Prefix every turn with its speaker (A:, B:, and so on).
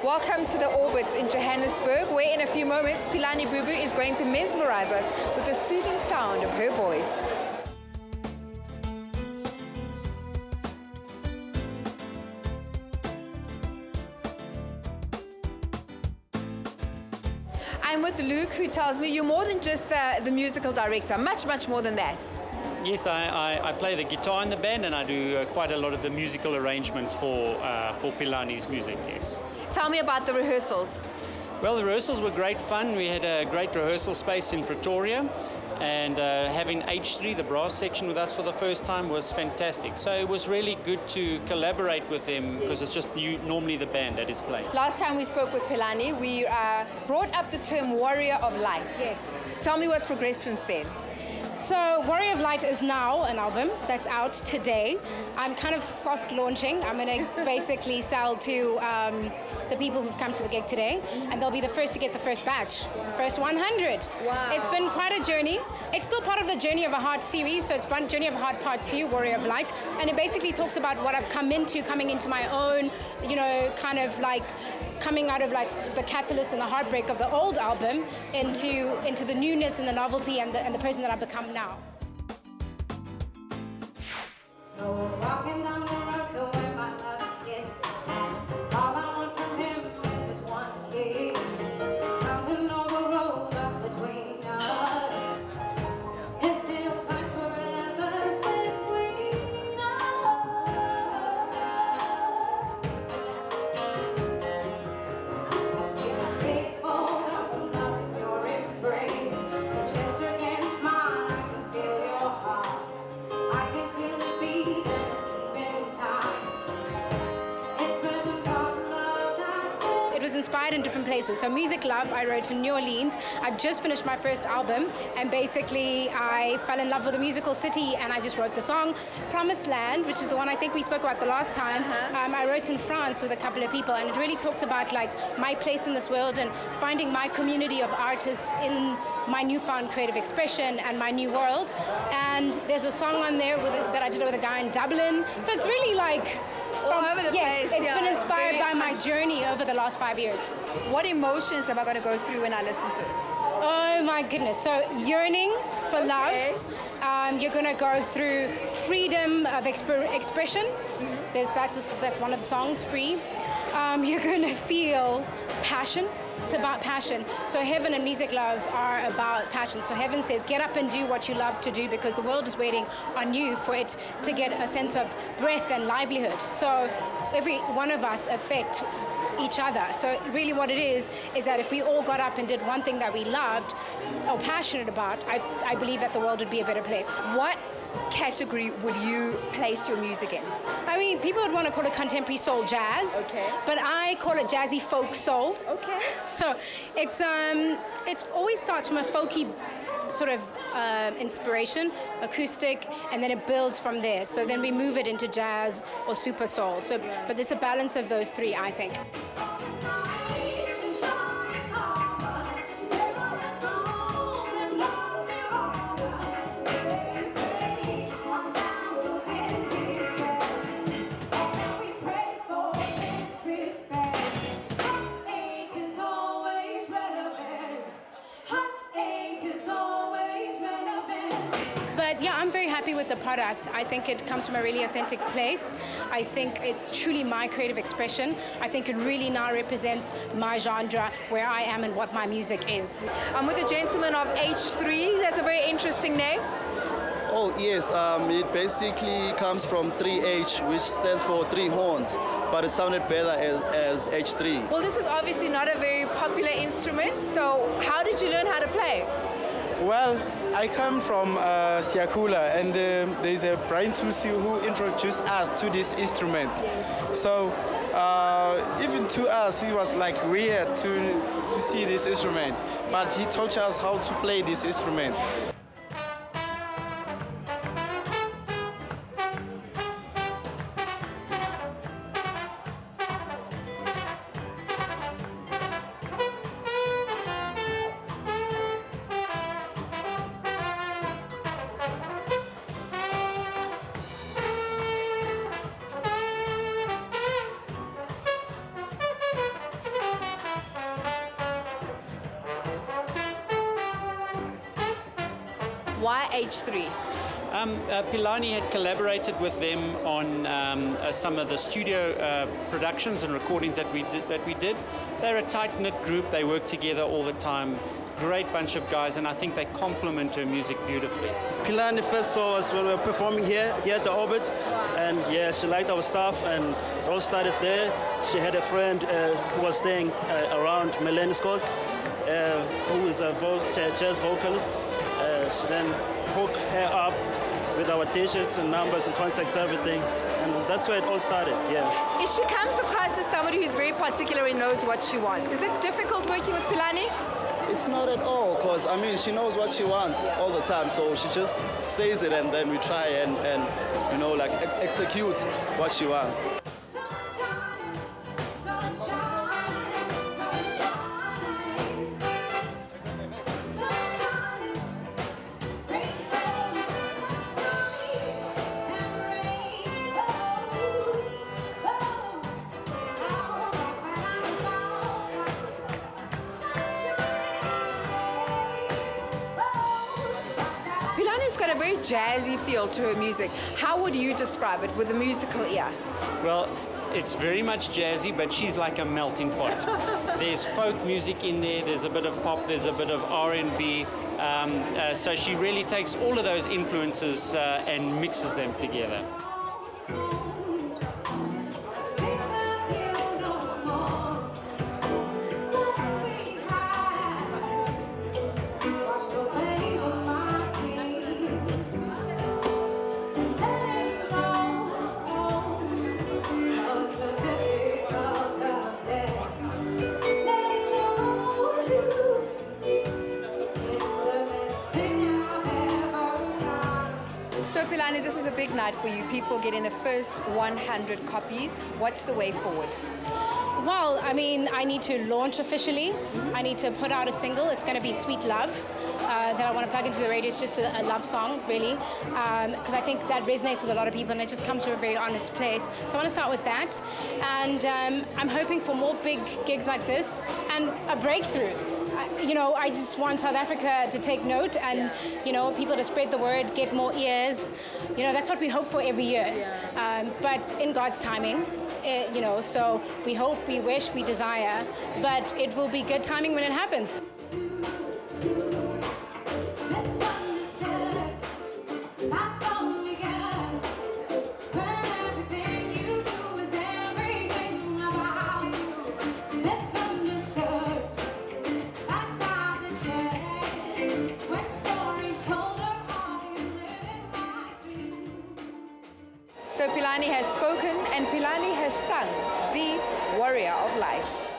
A: Welcome to the Orbit in Johannesburg, where in a few moments Pilani Bubu is going to mesmerize us with the soothing sound of her voice. I'm with Luke, who tells me you're more than just the musical director, much more than that.
B: Yes, I play the guitar in the band, and I do quite a lot of the musical arrangements for Pilani's music, yes.
A: Tell me about the rehearsals.
B: Well, the rehearsals were great fun. We had a great rehearsal space in Pretoria, and having H3, the brass section, with us for the first time was fantastic. So it was really good to collaborate with them, because it's just normally the band that is playing.
A: Last time we spoke with Pilani, we brought up the term Warrior of Light.
C: Yes.
A: Tell me what's progressed since then.
C: So Warrior of Light is now an album that's out today. I'm kind of soft launching. I'm going to basically sell to the people who've come to the gig today, and they'll be the first to get the first batch, the first 100.
A: Wow.
C: It's been quite a journey. It's still part of the Journey of a Heart series, so it's Journey of a Heart Part 2, Warrior of Light, and it basically talks about what I've coming into my own, kind of like coming out of like the catalyst and the heartbreak of the old album into the newness and the novelty and the person that I've become now.
D: So walking down the road to where my love is, and all I want from him is just one kiss. Counting all the road that's between us. It feels like forever's between us. I see the big hold on to love in your embrace. Your chest against mine, I can feel your heart. I can feel the beat and it's keeping time. It's rhythms of love that's been.
C: It was inspired in different places. So Music Love, I wrote in New Orleans. I just finished my first album, and basically I fell in love with a musical city, and I just wrote the song. Promised Land, which is the one I think we spoke about the last time, I wrote in France with a couple of people, and it really talks about like my place in this world and finding my community of artists in my newfound creative expression and my new world. And there's a song on there that I did with a guy in Dublin. So it's really like
A: All over the
C: yes,
A: place.
C: it's
A: Yeah,
C: been inspired
A: very
C: by my journey over the last 5 years.
A: What emotions am I going to go through when I listen to it?
C: Oh my goodness. So yearning for love. You're going to go through freedom of expression. That's one of the songs, Free. You're going to feel passion. It's about passion. So Heaven and Music Love are about passion. So Heaven says, get up and do what you love to do, because the world is waiting on you for it to get a sense of breath and livelihood. So every one of us affect each other. So really what it is that if we all got up and did one thing that we loved or passionate about, I believe that the world would be a better place.
A: What category would you place your music in?
C: I mean, people would want to call it contemporary soul jazz, but I call it jazzy folk soul.
A: Okay.
C: So it's always starts from a folky sort of inspiration, acoustic, and then it builds from there. So then we move it into jazz or super soul. So, but there's a balance of those three, I think. But yeah, I'm very happy with the product. I think it comes from a really authentic place. I think it's truly my creative expression. I think it really now represents my genre, where I am and what my music is.
A: I'm with a gentleman of H3. That's a very interesting name.
E: Oh yes, it basically comes from 3H, which stands for 3 horns, but it sounded better as H3.
A: Well, this is obviously not a very popular instrument, so how did you learn how to play?
F: Well, I come from Siakula, and there's a Brian Tusi who introduced us to this instrument. So even to us, it was like weird to see this instrument, but he taught us how to play this instrument.
A: Why H3?
B: Pilani had collaborated with them on some of the studio productions and recordings that we did. They're a tight-knit group. They work together all the time. Great bunch of guys, and I think they complement her music beautifully.
G: Pilani first saw us when we were performing here at the Orbit, and yeah, she liked our stuff, and it all started there. She had a friend who was staying around Melanie Scott, who is a jazz vocalist. She then hooked her up with our dishes and numbers and contacts, everything, and that's where it all started. Yeah.
A: She comes across as somebody who's very particular and knows what she wants. Is it difficult working with Pilani?
E: It's not at all, because I mean, she knows what she wants all the time, so she just says it, and then we try and you know, like execute what she wants.
A: Pilani's got a very jazzy feel to her music. How would you describe it with a musical ear?
B: Well, it's very much jazzy, but she's like a melting pot. There's folk music in there, there's a bit of pop, there's a bit of R&B. So she really takes all of those influences and mixes them together.
A: So Pilani, this is a big night for you. People getting the first 100 copies. What's the way forward?
C: Well, I mean, I need to launch officially. I need to put out a single. It's going to be Sweet Love that I want to plug into the radio. It's just a love song, really, because I think that resonates with a lot of people, and it just comes from a very honest place. So I want to start with that, and I'm hoping for more big gigs like this and a breakthrough. You know, I just want South Africa to take note and, you know, people to spread the word, get more ears. You know, that's what we hope for every year. But in God's timing, you know, so we hope, we wish, we desire, but it will be good timing when it happens.
A: So Pilani has spoken and Pilani has sung, the Warrior of Light.